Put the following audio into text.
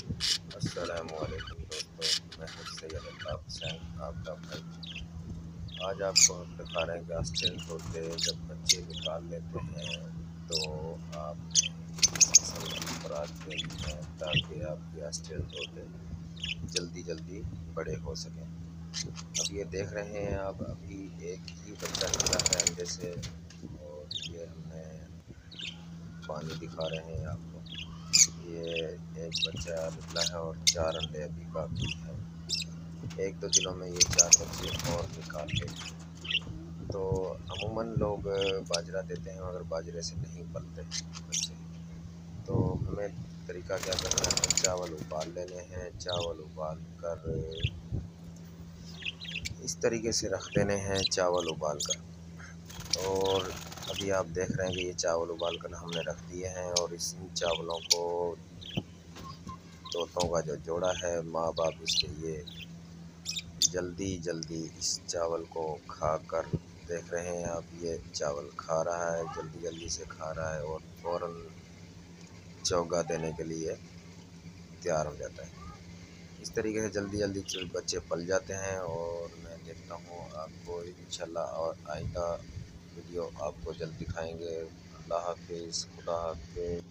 अस्सलामुअलैकुम दोस्तों, मैं हूं सैयद आसमान, आपका भाई। आज आपको हम दिखा रहे हैं कि ऑस्ट्रेलियन तोते जब बच्चे निकाल लेते हैं तो आपने किस किस्म की खुराक देनी है ताकि आपके ऑस्ट्रेलियन तोते जल्दी जल्दी बड़े हो सकें। अब ये देख रहे हैं आप, अभी एक ही बच्चा निकला है अंडे से और ये हमने पानी दिखा रहे हैं आपको। ये एक बच्चा निकला है और 4 अंडे अभी बाकी हैं। 1-2 दिनों में ये 4 बच्चे और निकाल लेंगे। तो अमूमन लोग बाजरा देते हैं मगर बाजरे से नहीं पलते बच्चे। तो हमें तरीका क्या करना है, चावल उबाल लेने हैं। चावल उबाल कर इस तरीके से रख देने हैं, चावल उबाल कर। और अभी आप देख रहे हैं कि ये चावल उबाल कर हमने रख दिए हैं और इस चावलों को तोतों का जो जोड़ा है, माँ बाप इसके, ये जल्दी जल्दी इस चावल को खाकर देख रहे हैं आप, ये चावल खा रहा है, जल्दी जल्दी से खा रहा है और फ़ौरन चौगा देने के लिए तैयार हो जाता है। इस तरीके से जल्दी जल्दी बच्चे पल जाते हैं और मैं देखता हूँ आपको इंशाल्लाह और आइंदा वीडियो आपको जल्द दिखाएंगे। अल्लाह हाफिज़, खुदा हाफिज़।